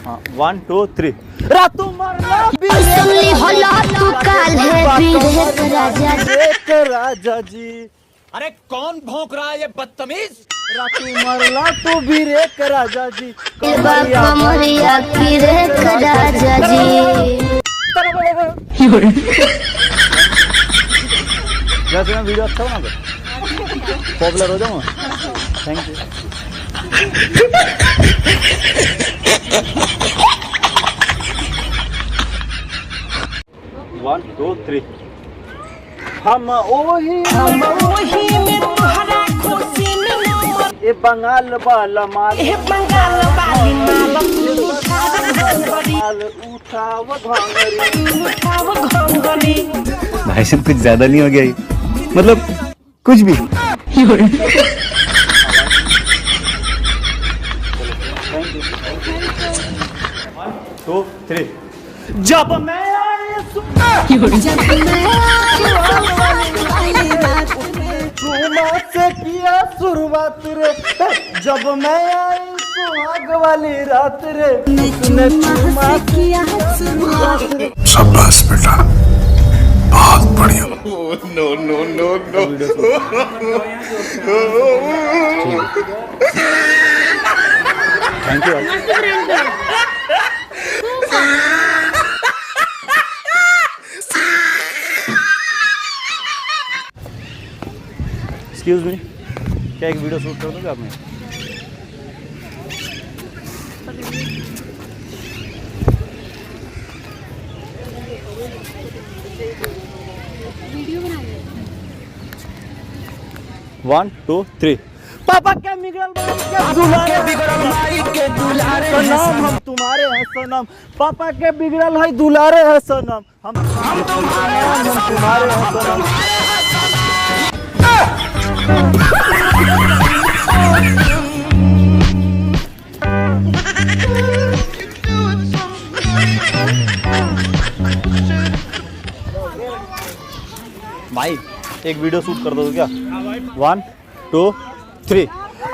हाँ 1 2 3 रातू मरला असली होला तू काल है बीर राजा जी। अरे कौन भौंक रहा है ये बदतमीज? रातू मरला तू भी रे राजा जी। कमरिया की रे राजा जी। वैसे मैं वीडियो अच्छा बना दो, पॉपुलर हो जाऊंगा। Thank you. One two three हम ओही में तुहरा खुशी में ए बंगाल वाला माल ए बंगाल वाली माल उठाव घंगरी। भाई साहब कुछ ज्यादा नहीं हो गया ये? मतलब कुछ भी। 1 2 3 जब मैं आई चुमा से किया शुरुआत रे, जब मैं आई सुहाग वाली रात रे, तूने चुमा किया शुरुआत रे। शाबाश बेटा, बहुत बढ़िया। No no no no. Thank you. Excuse me, क्या एक वीडियो शूट कर दोगे आपने? वन टू थ्री पापा क्या बिगड़ल भाई के दुलारे सनम, हम तुम्हारे हैं सनम। पापा के बिगड़ल है दुलारे है सनम, हम तुम्हारे हैं सनम। भाई एक वीडियो शूट कर दो क्या? 1 2 3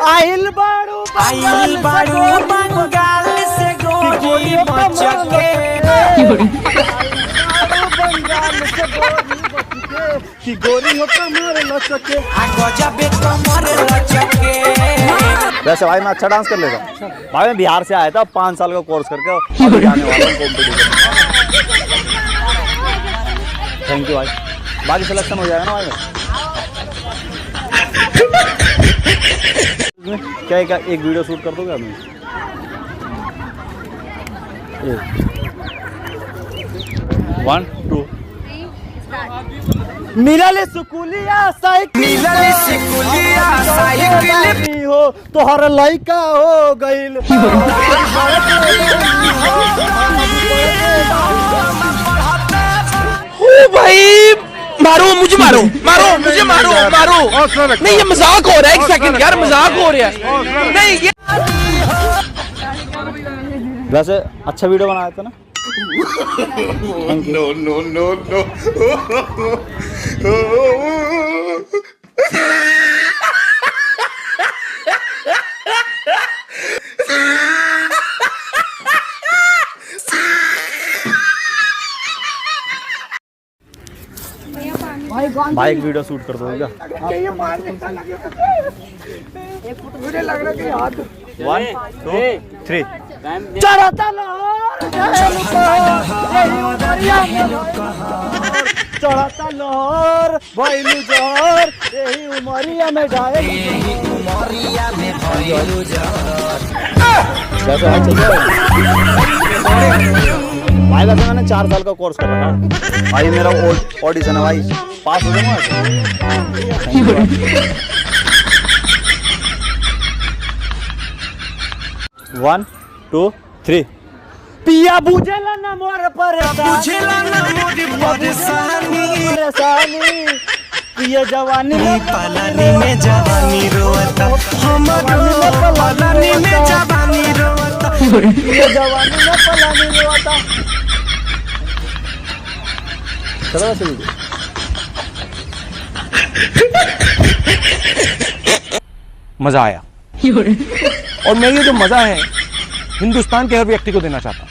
आइल बाड़ू बंगाल से गोरी बचके कि गोरी हो कमर लचके वैसे भाई मैं अच्छा डांस कर लेता भाई। मैं बिहार से आया था 5 साल का कोर्स करके अभी जाने वाला हूं कॉम्पिटिशन। थैंक यू भाई, बाकी सिलेक्शन हो जाएगा ना भाई। क्या क्या एक वीडियो शूट कर दोगे आपने? 1 2 मिलल सुकुलिया साइकिल हो तोहर लइका हो गइल। ओ भाई मारो मुझे, मारो मुझे, मारो नहीं ये मजाक हो रहा है। एक सेकंड यार, मजाक हो रहा है। नहीं ये वैसे अच्छा वीडियो बनाया था ना? No no no no. भाई एक वीडियो शूट कर दो क्या? 1 2 3 चढ़ता लोहर भइलू जहर यही उमरिया में ढाए। भाई वैसे मैंने 4 साल का कोर्स कर रखा है भाई। मेरा ऑडिशन है भाई, पास हो जाऊंगा। 1 2 3 पिया बुझेला ना मोर परेशानी पिया जवानी पालानी में जवानी रोता, हमारा पालानी में जवानी रोता, पिया जवानी में पालानी रोता। चलो वैसे वीडियो मजा आया। और मैं ये जो मजा है हिंदुस्तान के हर व्यक्ति को देना चाहता हूँ।